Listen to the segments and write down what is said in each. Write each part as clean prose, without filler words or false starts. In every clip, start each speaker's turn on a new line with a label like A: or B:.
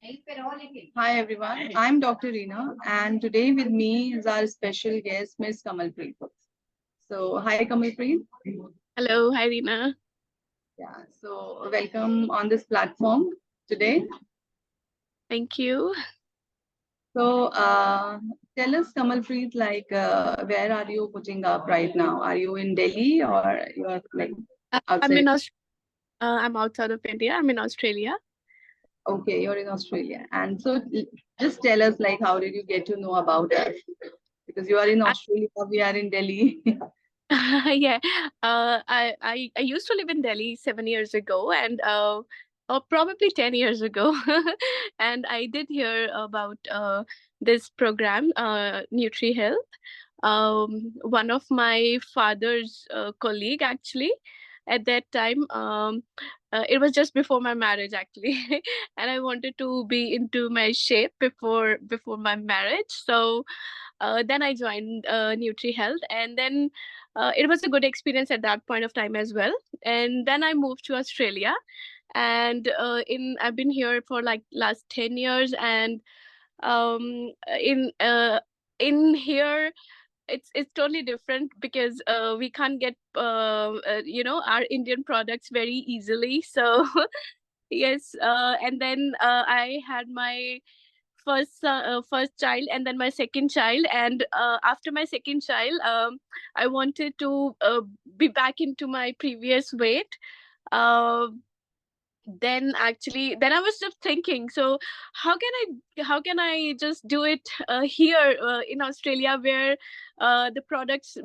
A: Hi everyone, I'm Dr. Reena and today with me is our special guest, Miss Kamalpreet. So, hi Kamalpreet.
B: Hello, hi Rina.
A: Yeah, so welcome on this platform today.
B: Thank you.
A: So, tell us Kamalpreet, where are you putting up right now? Are you in Delhi or you're like
B: I'm
A: outside?
B: in I'm outside of India. I'm in Australia.
A: Okay, you're in Australia. And so just tell us how did you get to know about us? Because you are in
B: I,
A: Australia, we are in Delhi.
B: yeah, I used to live in Delhi 7 years ago, and or probably 10 years ago, and I did hear about this program, Nutri Health. One of my father's colleague, actually, at that time, it was just before my marriage, actually, and I wanted to be into my shape before my marriage. So then I joined Nutri Health, and then it was a good experience at that point of time as well. And then I moved to Australia, and in I've been here for like last 10 years, and um, in uh, in here it's totally different because we can't get our Indian products very easily. So yes, and then I had my first child, and then my second child, and after my second child, I wanted to be back into my previous weight. uh, then I was just thinking, so how can I just do it here in Australia, where the products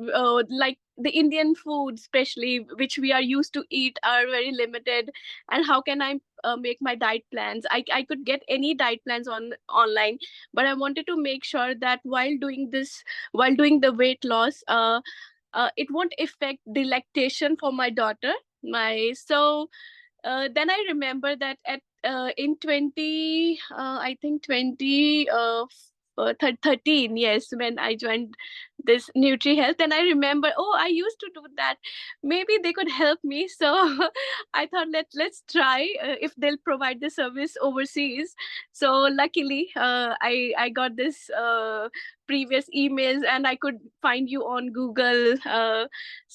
B: like the Indian food especially, which we are used to eat, are very limited. And how can I make my diet plans? I could get any diet plans on online, but I wanted to make sure that while doing the weight loss, it won't affect the lactation for my daughter. My so Then I remember that at in 20 I think 20 13, yes, when I joined this Nutri Health, and I remember, oh, I used to do that, maybe they could help me. So I thought, let's try if they'll provide the service overseas. So luckily, I got this previous emails, and I could find you on Google.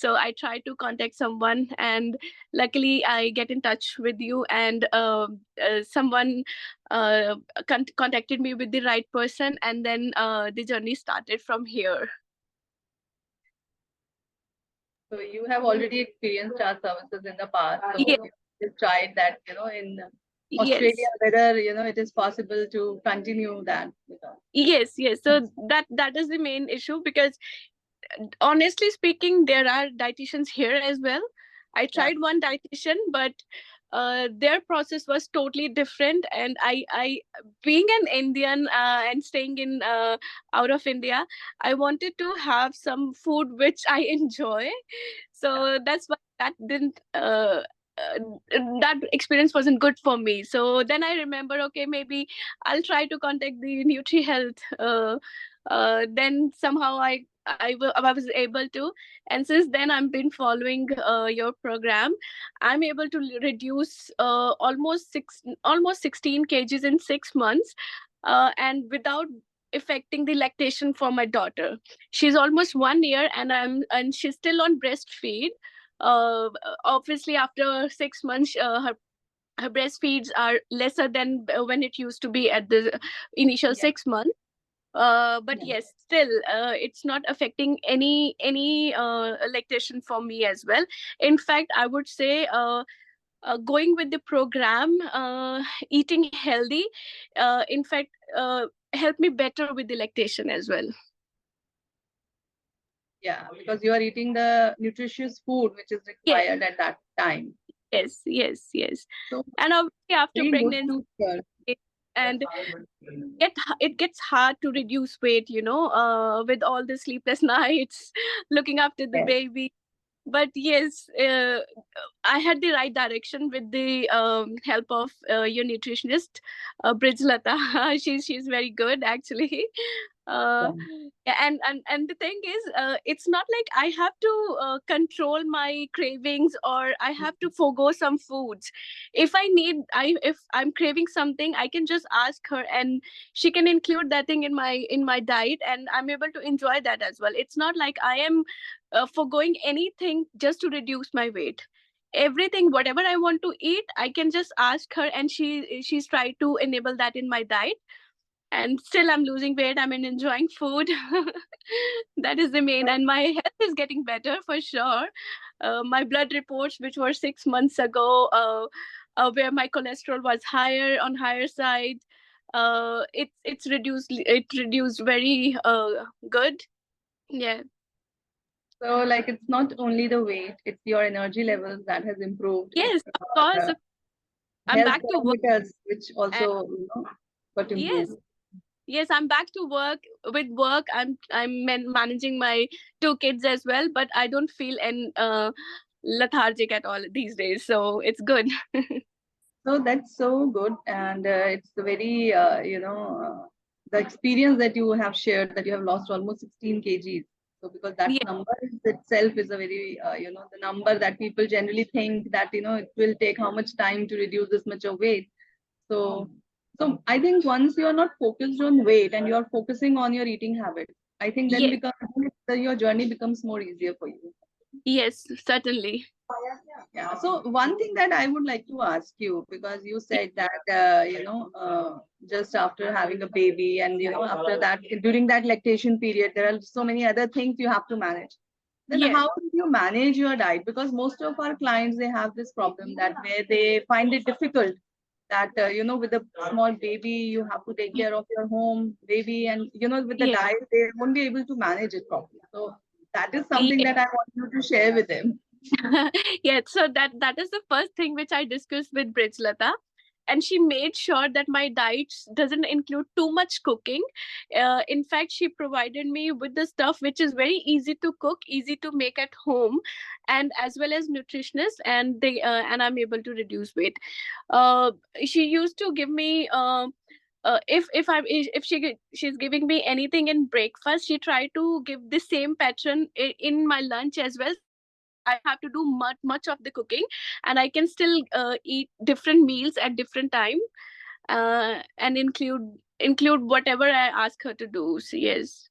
B: So I tried to contact someone, and luckily I get in touch with you, and someone contacted me with the right person, and then the journey started from here.
A: So you have already experienced our services in the past. So
B: Yes,
A: you just tried that, in Australia,
B: yes,
A: whether it is possible to continue that with us.
B: yes. So that is the main issue, because honestly speaking, there are dietitians here as well. I
A: Yeah.
B: tried one dietitian, but their process was totally different. And I being an Indian and staying in out of India, I wanted to have some food which I enjoy.
A: Yeah.
B: So that's why uh, that experience wasn't good for me. So then I remember, okay, maybe I'll try to contact the Nutri Health. Then somehow I was able to, and since then I've been following your program. I'm able to reduce almost 16 kgs in 6 months, and without affecting the lactation for my daughter. She's almost 1 year, and she's still on breastfeed. uh, Obviously after 6 months, her breastfeeds are lesser than when it used to be at the initial
A: Yeah.
B: 6 months. But
A: Yeah.
B: yes, still it's not affecting any lactation for me as well. In fact, I would say, going with the program, eating healthy, in fact, help me better with the lactation as well.
A: Yeah. Because you are eating the nutritious food which is
B: Yes,
A: required at that time.
B: yes.
A: So
B: And obviously after
A: very good
B: pregnancy,
A: to hear.
B: and it gets hard to reduce weight, with all the sleepless nights, looking after the
A: Yes.
B: baby. But yes, I had the right direction with the help of your nutritionist, Bridgelata. She's very good, actually. uh, yeah, and the thing is, it's not like I have to control my cravings, or I have to forgo some foods. If I'm craving something, I can just ask her, and she can include that thing in my diet, and I'm able to enjoy that as well. It's not like I am forgoing anything just to reduce my weight. Everything, whatever I want to eat, I can just ask her, and she's tried to enable that in my diet, and still I'm losing weight. I'm enjoying food. That is the main, and my health is getting better for sure. My blood reports, which were 6 months ago, where my cholesterol was higher, on higher side, it reduced very good. Yeah.
A: So like it's not only the weight, it's your energy levels that has improved. It's
B: Yes, of course.
A: uh,
B: I'm
A: health
B: back to work.
A: parameters which
B: And
A: also got
B: yes,
A: improved.
B: yes, I'm back to work. With work, I'm managing my two kids as well, but I don't feel lethargic at all these days, so it's good.
A: So that's so good, and it's a very the experience that you have shared, that you have lost almost 16 kgs. So because that
B: Yeah,
A: number itself is a very the number that people generally think that it will take how much time to reduce this much of weight. So so I think once you are not focused on weight and you are focusing on your eating habits, I think then
B: yes,
A: your journey becomes more easier for you.
B: yes, certainly.
A: Yeah. So one thing that I would like to ask you, because you
B: Y-
A: said that just after having a baby, and after that, during that lactation period, there are so many other things you have to manage. Then
B: Yeah,
A: how do you manage your diet? Because most of our clients, they have this problem that where they find it difficult, that with a small baby you have to take
B: y-
A: care of your home baby, and with the
B: yeah,
A: diet they won't be able to manage it properly. So that is something
B: yeah.
A: that I want you to share with them.
B: Yeah, so that is the first thing which I discussed with Bridgelata, and she made sure that my diet doesn't include too much cooking. In fact, she provided me with the stuff which is very easy to cook, easy to make at home, and as well as nutritious, and I'm able to reduce weight. uh, she used to give me if she's giving me anything in breakfast, she tried to give the same pattern in my lunch as well, so that I don't have to do much of the cooking, and I can still eat different meals at different time, and include whatever I ask her to do. So yes,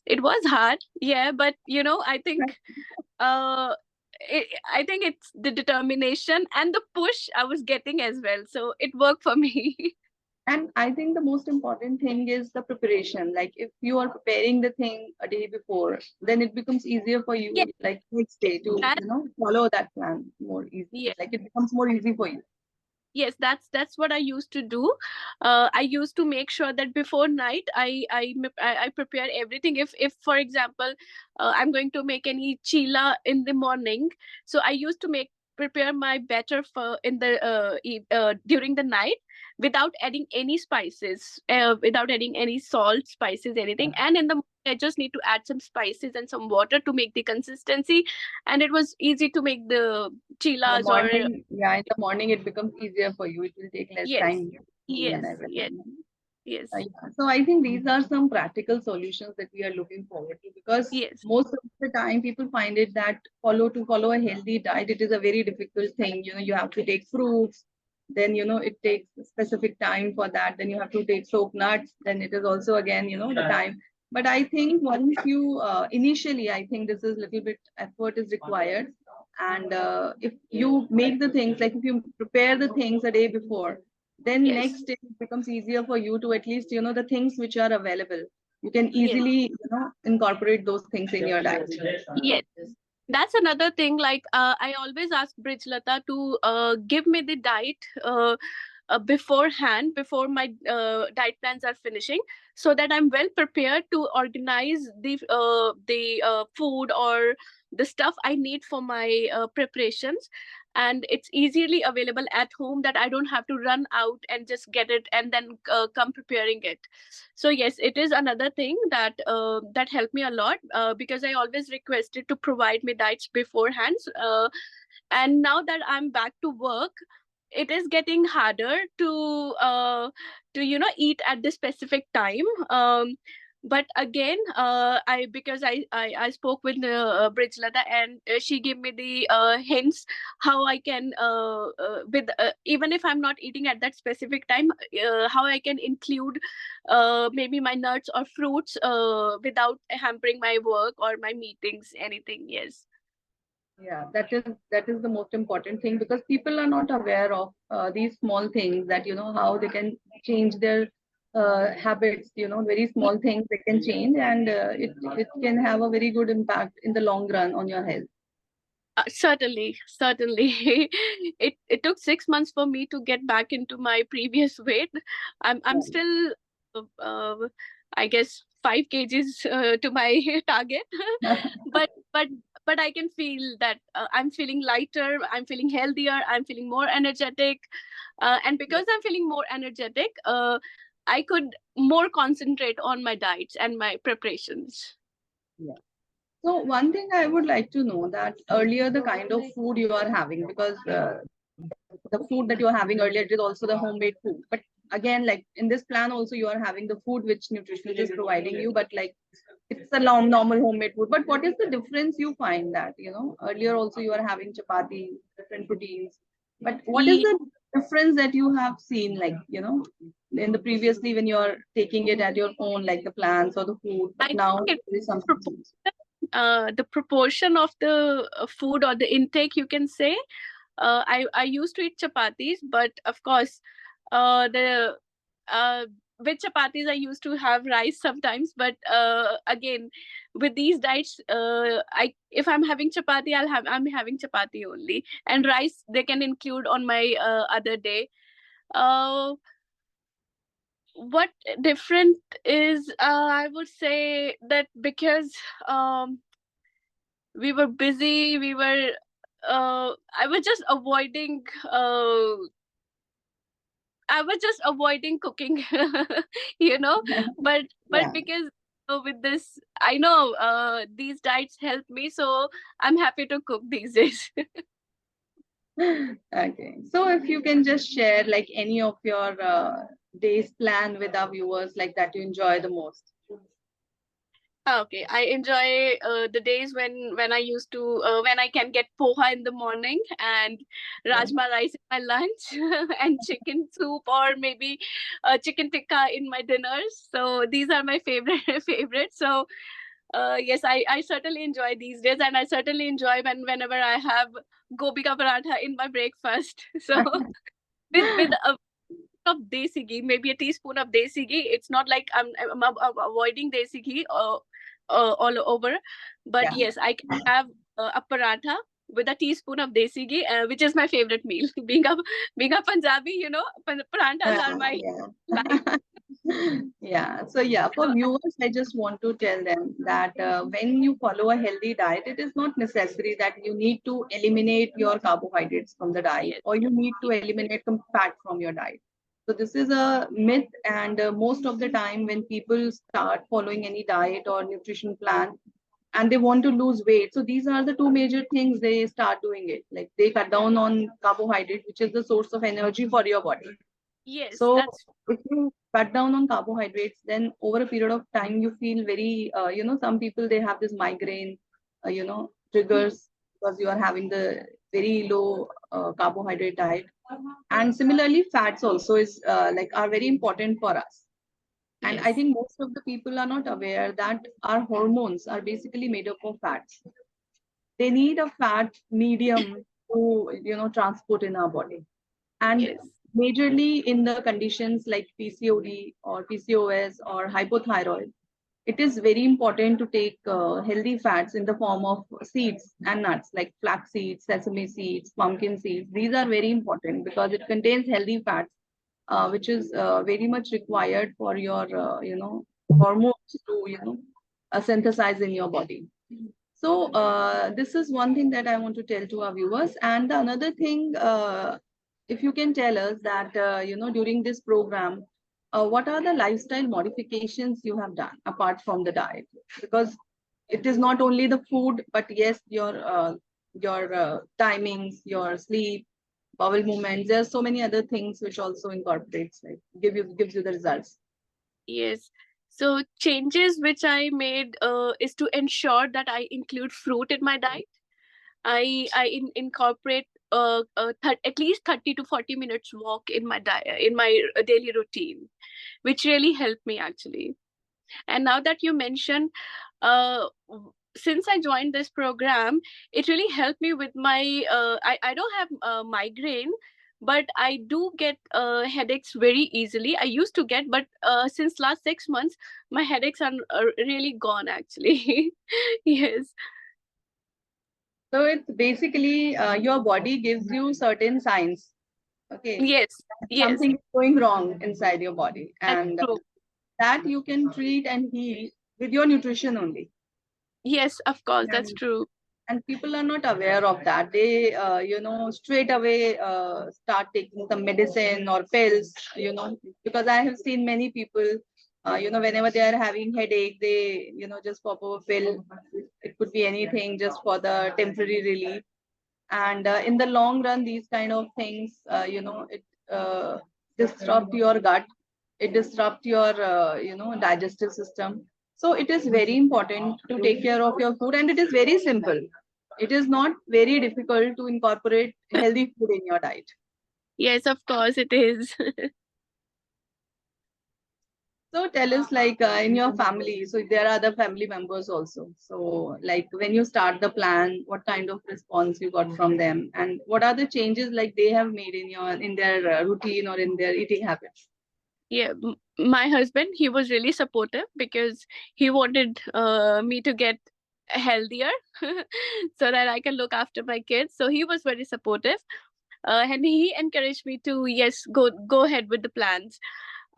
B: it was hard, yeah, but I think uh I think it's the determination and the push I was getting as well, so it worked for me.
A: And I think the most important thing is the preparation. Like if you are preparing the thing a day before, then it becomes easier for
B: Yeah,
A: you, like next day, to
B: that
A: follow that plan more easily.
B: yeah.
A: Like it becomes more easy for you.
B: Yes, that's what I used to do. I used to make sure that before night I prepare everything. If for example, I'm going to make any chila in the morning, so I used to make prepare my batter for in the during the night, without adding any spices, without adding any salt, spices, anything. And in the morning, I just need to add some spices and some water to make the consistency, and it was easy to make the
A: In the
B: chilas or
A: morning, yeah, in the morning it becomes easier for you. It will take less
B: yes,
A: time and
B: yes, yes,
A: everything.
B: yes,
A: Yeah. So I think these are some practical solutions that we are looking forward to, because
B: yes,
A: most of the time people find it that follow a healthy diet, it is a very difficult thing. You have to take fruits, then it takes a specific time for that. Then you have to take soak nuts. Then it is also again the time. But I think once you initially, I think this is little bit effort is required, and if you make the things, like if you prepare the things a day before, then
B: yes,
A: next day it becomes easier for you to, at least the things which are available, you can
B: yes,
A: easily incorporate those things in your diet.
B: yes. That's another thing. Like, I always ask Bridgelata to give me the diet beforehand, before my diet plans are finishing, so that I'm well prepared to organize the food or the stuff I need for my preparations, and it's easily available at home, that I don't have to run out and just get it and then come preparing it. So yes, it is another thing that helped me a lot, because I always requested to provide me diets beforehand, and now that I'm back to work, it is getting harder to eat at the specific time. But again, I because I spoke with Bridgelata, and she gave me the hints how I can with even if I'm not eating at that specific time, how I can include maybe my nuts or fruits without hampering my work or my meetings, anything. Yes.
A: Yeah, that is the most important thing, because people are not aware of these small things, that how they can change their habits. Very small things they can change, and it can have a very good impact in the long run on your health.
B: Certainly, certainly. It took 6 months for me to get back into my previous weight. I'm still, uh, I guess, 5 kgs to my target, but but but I can feel that I'm feeling lighter. I'm feeling healthier. I'm feeling more energetic, and because I'm feeling more energetic, I could more concentrate on my diets and my preparations.
A: Yeah. So one thing I would like to know, that earlier the kind of food you are having, because the food that you are having earlier, it is also the homemade food. But again, like in this plan also, you are having the food which nutritionist is providing you, but like it's a long normal homemade food. But what is the difference you find, that earlier also you are having chapati, different proteins, but what is
B: Ye-
A: the difference that you have seen, like in the previously when you are taking it at your own, like the plants or the food, but
B: I
A: now
B: think
A: there is
B: it's
A: something changed.
B: the proportion of the food or the intake, you can say. I used to eat chapatis, but of course, the with chapatis I used to have rice sometimes. But again, with these diets, I if I'm having chapati, I'm having chapati only, and rice they can include on my other day. Uh, what different is, I would say that because um we were busy, I was just avoiding cooking. you know but
A: Yeah.
B: because with this, I know these diets help me, so I'm happy to cook these days.
A: Okay. So if you can just share like any of your day's plan with our viewers, like that you enjoy the most.
B: Okay, I enjoy the days when I used to when I can get poha in the morning and
A: Yeah.
B: rajma rice in my lunch and chicken soup, or maybe chicken tikka in my dinners. So these are my favorite favorites. So yes, I certainly enjoy these days, and I certainly enjoy whenever I have gobi ka paratha in my breakfast. So with a of desi ghee, maybe a teaspoon of desi ghee. It's not like I'm avoiding desi ghee all over, but
A: Yeah.
B: yes, I can have a paratha with a teaspoon of desi ghee, which is my favorite meal. Being a Punjabi, parathas are my life.
A: Yeah. Yeah. So yeah, for
B: So
A: viewers, I just want to tell them that when you follow a healthy diet, it is not necessary that you need to eliminate your carbohydrates from the diet,
B: yes,
A: or you need to eliminate some fat from your diet. So this is a myth, and most of the time when people start following any diet or nutrition plan, and they want to lose weight, so these are the two major things they start doing it. Like they cut down on carbohydrate, which is the source of energy for your body.
B: yes,
A: So
B: that's
A: if you cut down on carbohydrates, then over a period of time, you feel very, some people they have this migraine, triggers, because you are having the very low carbohydrate diet. And similarly, fats also is like are very important for us. And I
B: yes,
A: think most of the people are not aware that our hormones are basically made up of fats. They need a fat medium to transport in our body. And
B: yes,
A: majorly in the conditions like PCOD or PCOS or hypothyroid, it is very important to take healthy fats in the form of seeds and nuts like flax seeds, sesame seeds, pumpkin seeds. These are very important because it contains healthy fats, which is very much required for your hormones to synthesize in your body. So this is one thing that I want to tell to our viewers. And the another thing, if you can tell us that during this program, what are the lifestyle modifications you have done apart from the diet? Because it is not only the food, but yes, your timings, your sleep, bowel movements. There are so many other things which also incorporates, like gives you the results.
B: Yes. So changes which I made is to ensure that I include fruit in my diet. Incorporate at least 30 to 40 minutes walk in my diet, in my daily routine, which really helped me actually. And now that you mentioned, since I joined this program, it really helped me with my. I don't have migraine, but I do get headaches very easily. I used to get, but since last 6 months, my headaches are really gone. Actually, yes,
A: So it's basically your body gives you certain signs. Okay,
B: yes, yes.
A: something is going wrong inside your body,
B: That's
A: and
B: true.
A: that you can treat and heal with your nutrition only.
B: Yes, of course, that's
A: And
B: true.
A: people are not aware of that. They straight away start taking some medicine or pills, because I have seen many people, whenever they are having headache, they just pop up a pill. It could be anything just for the temporary relief. And in the long run, these kind of things, it disrupt your gut. It disrupt your digestive system. So it is very important to take care of your food, and it is very simple. It is not very difficult to incorporate healthy food in your diet.
B: Yes, of course, it is.
A: So tell us, like, in your family, so there are other family members also. So, like, when you start the plan, what kind of response you got from them, and what are the changes like they have made in their routine or in their eating habits?
B: Yeah, my husband, he was really supportive because he wanted me to get healthier so that I can look after my kids. So he was very supportive, and he encouraged me to, yes, go ahead with the plans.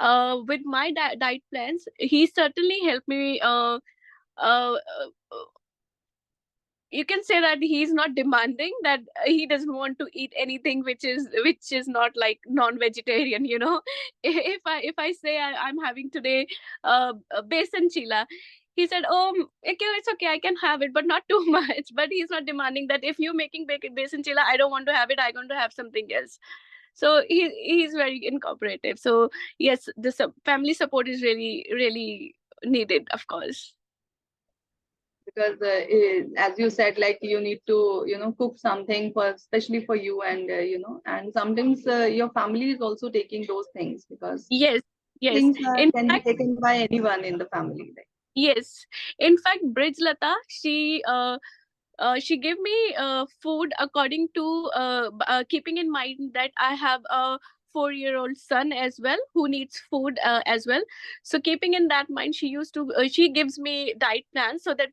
B: With my diet plans, he certainly helped me. Uh, uh, you can say that he's not demanding, that he doesn't want to eat anything which is not like non-vegetarian, if I say I'm having today besan chila, he said, oh, okay, it's okay, I can have it, but not too much. But he's not demanding that if you're making besan chila, I don't want to have it, I'm going to have something else. So he's very incooperative. So yes, the family support is really really needed, of course.
A: Because as you said, like, you need to cook something for, especially for you, and and sometimes your family is also taking those things, because
B: Yes, yes.
A: things
B: In
A: can be
B: fact,
A: taken by anyone in the family, right?
B: yes. In fact, Bridge Lata, she gave me food according to keeping in mind that I have a 4-year-old son as well who needs food as well. So keeping in that mind, she gives me diet plans so that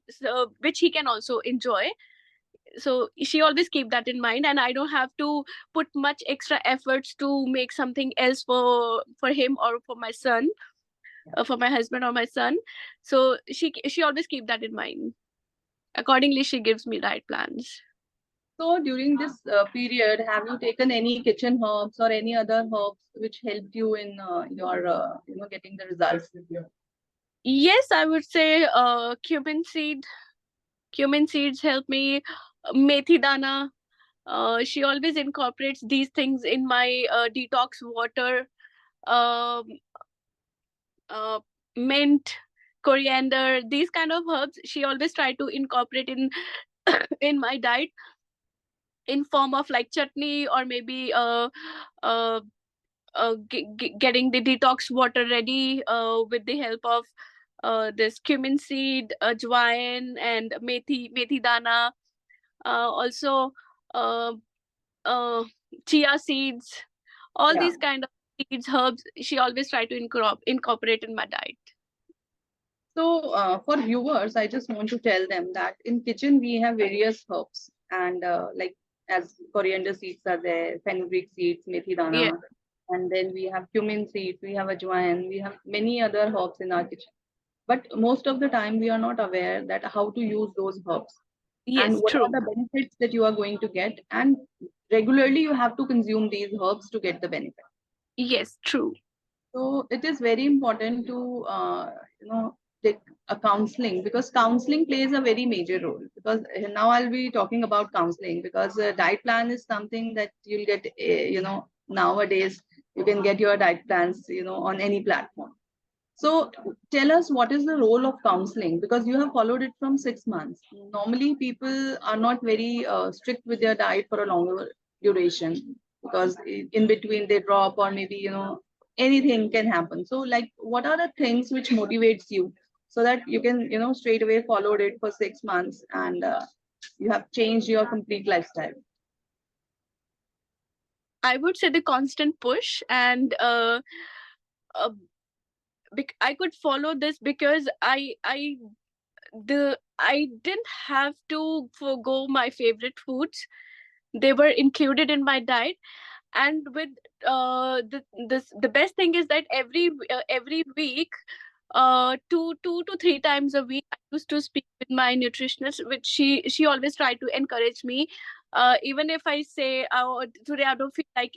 B: which he can also enjoy. So she always keep that in mind, and I don't have to put much extra efforts to make something else for him or for my son, for my husband or my son. So she always keep that in mind. Accordingly, she gives me diet plans.
A: So during this period, have you taken any kitchen herbs or any other herbs which helped you in your getting the results?
B: Yes, I would say cumin seeds help me. Methi dana. She always incorporates these things in my detox water. Um, uh, Mint, coriander, these kind of herbs. She always try to incorporate in in my diet in form of like chutney, or maybe uh, getting the detox water ready with the help of this cumin seed, ajwain, and methi dana. Also, uh, uh, chia seeds. All
A: Yeah.
B: these kind of seeds, herbs, she always try to incorporate in my diet.
A: So for viewers, I just want to tell them that in kitchen we have various herbs, and like, as coriander seeds are there, fenugreek seeds, methi
B: Yeah.
A: dana, and then we have cumin seeds, we have ajwain, we have many other herbs in our kitchen. But most of the time we are not aware that how to use those herbs and
B: Yes.
A: what are
B: True.
A: the benefits that you are going to get, and regularly you have to consume these herbs to get the benefit.
B: Yes. True.
A: So it is very important to take a counseling, because counseling plays a very major role. Because now I'll be talking about counseling, because a diet plan is something that you'll get, nowadays you can get your diet plans, on any platform. So tell us, what is the role of counseling? Because you have followed it from 6 months. Normally, people are not very strict with their diet for a longer duration, because in between they drop, or maybe, anything can happen. So, like, what are the things which motivates you so that you can, straight away followed it for 6 months, and you have changed your complete lifestyle?
B: I would say the constant push, and uh, I could follow this because I didn't have to forgo my favorite foods. They were included in my diet, and with the best thing is that every week, 2 to 3 times a week, I used to speak with my nutritionist, which she always tried to encourage me. Even if I say, oh, today I don't feel like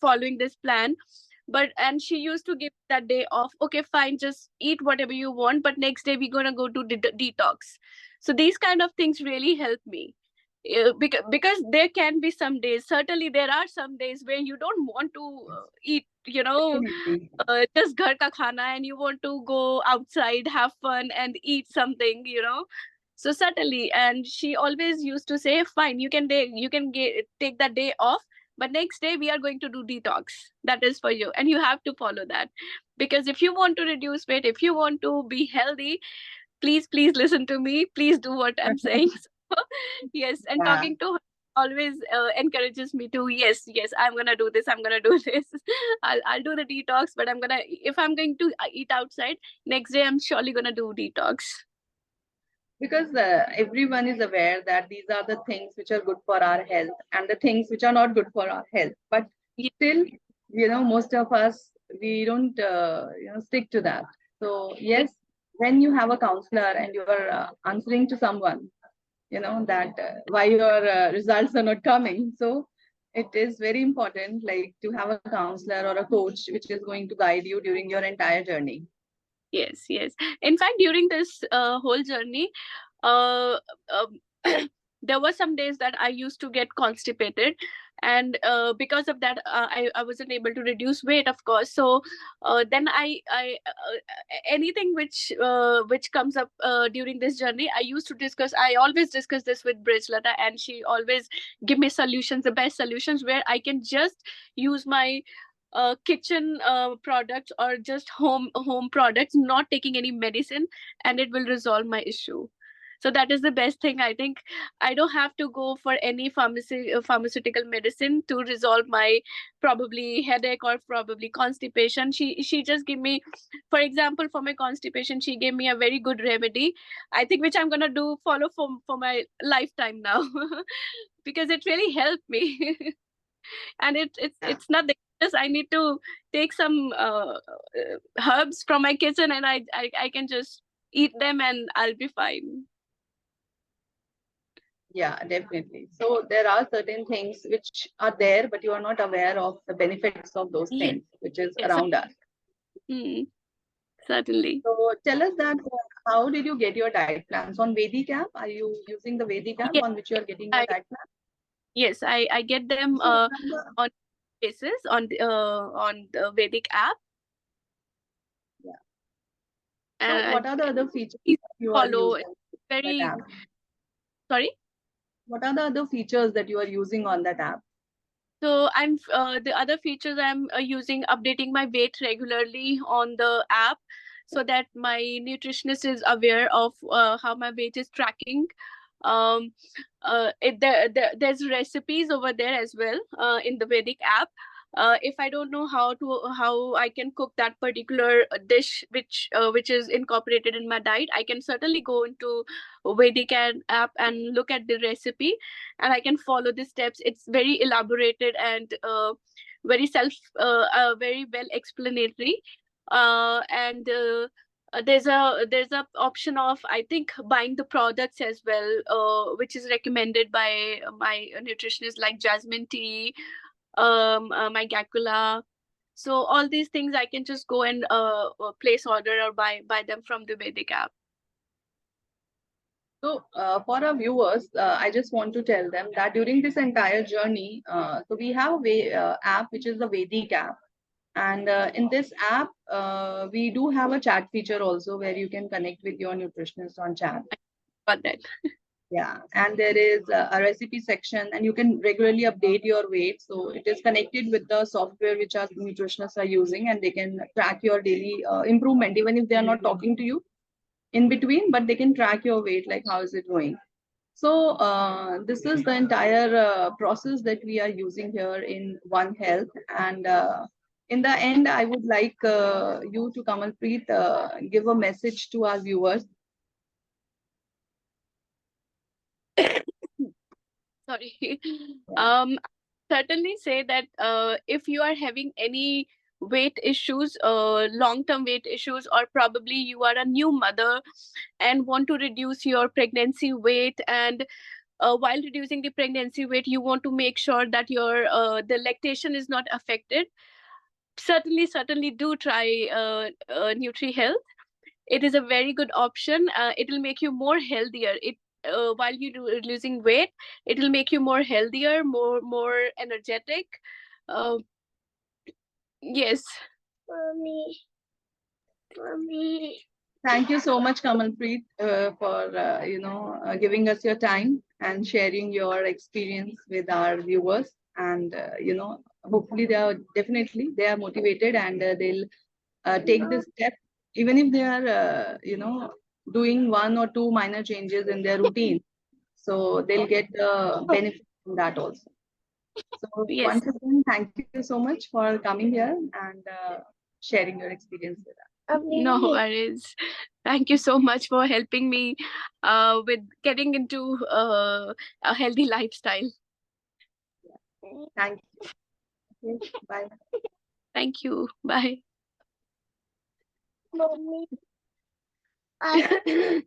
B: following this plan, but and she used to give that day off. Okay, fine, just eat whatever you want, but next day we're gonna go to detox. So these kind of things really help me. Because there can be some days, certainly there are some days where you don't want to eat,
A: Definitely.
B: just ghar ka khana, and you want to go outside, have fun, and eat something. So certainly, and she always used to say, fine, take that day off, but next day we are going to do detox. That is for you, and you have to follow that. Because if you want to reduce weight, if you want to be healthy, please listen to me, please do what I'm saying. So, yes, and
A: Yeah.
B: talking to her always encourages me to, yes, I'm gonna do this, I'm gonna do this. I'll do the detox, but if I'm going to eat outside, next day I'm surely gonna do detox.
A: Because everyone is aware that these are the things which are good for our health and the things which are not good for our health, but
B: Ye-
A: still, most of us, we don't stick to that. So
B: ye-
A: yes, when you have a counselor and you are answering to someone, that why your results are not coming, so it is very important, like, to have a counselor or a coach which is going to guide you during your entire journey.
B: yes. In fact, during this whole journey, uh, um, there were some days that I used to get constipated, and because of that, I wasn't able to reduce weight, of course. So then anything which comes up during this journey, I used to discuss. I always discuss this with Bridgelata, and she always give me solutions, the best solutions, where I can just use my kitchen products, or just home products, not taking any medicine, and it will resolve my issue. So that is the best thing, I think. I don't have to go for any pharmaceutical medicine to resolve my probably headache or probably constipation. She just give me, for example, for my constipation, she gave me a very good remedy, I think, which I'm gonna do follow for my lifetime now. Because it really helped me. And
A: Yeah.
B: it's nothing. Just I need to take some herbs from my kitchen, and I can just eat them, and I'll be fine.
A: Yeah, definitely. So there are certain things which are there, but you are not aware of the benefits of those
B: Yes,
A: things which is
B: yes,
A: around us.
B: mm, certainly.
A: So tell us that, how did you get your diet plans on Vedic app? Are you using the Vedic app
B: Yes,
A: on which you are getting your
B: I
A: diet plan?
B: I get them
A: So from
B: on basis on the Vedic app,
A: yeah. So
B: and
A: what are the other features
B: please
A: that you are
B: follow.
A: using
B: It's
A: on that
B: very
A: app?
B: sorry.
A: What are the other features that you are using on that app?
B: So I'm the other features I'm using, updating my weight regularly on the app, so that my nutritionist is aware of how my weight is tracking. Um, there's recipes over there as well in the Vedic app. If I don't know how I can cook that particular dish which is incorporated in my diet, I can certainly go into Vedic app and look at the recipe, and I can follow the steps. It's very elaborated and very well explanatory. And there's a option of, I think, buying the products as well, which is recommended by my nutritionist, like jasmine tea, my gacula. So all these things I can just go and place order or buy them from the Vedic app.
A: So, for our viewers, I just want to tell them that during this entire journey, so we have a app which is the Vedic app, and in this app, we do have a chat feature also where you can connect with your nutritionist on chat.
B: Got that.
A: Yeah, and there is a recipe section, and you can regularly update your weight. So it is connected with the software which our nutritionists are using, and they can track your daily improvement, even if they are not talking to you in between, but they can track your weight, like how is it going. So this is the entire process that we are using here in One Health, and in the end, I would like you to Kamalpreet give a message to our viewers.
B: Sorry.
A: Yeah.
B: Certainly say that if you are having any weight issues, long term weight issues, or probably you are a new mother and want to reduce your pregnancy weight, and while reducing the pregnancy weight you want to make sure that your the lactation is not affected, certainly do try Nutri Health. It is a very good option. It will make you more healthier. It while you do losing weight, it will make you more healthier, more energetic. uh, yes. Mommy, mommy.
A: Thank you so much, Kamalpreet, for giving us your time and sharing your experience with our viewers. And hopefully they are motivated, and they'll take this step, even if they are doing one or two minor changes in their routine. So they'll get the benefit from that also. So
B: Yes.
A: once again, thank you so much for coming here and sharing your experience with us.
B: No worries. Thank you so much for helping me with getting into a healthy lifestyle.
A: Thank you. Okay, bye.
B: Thank you. Bye. Mommy. I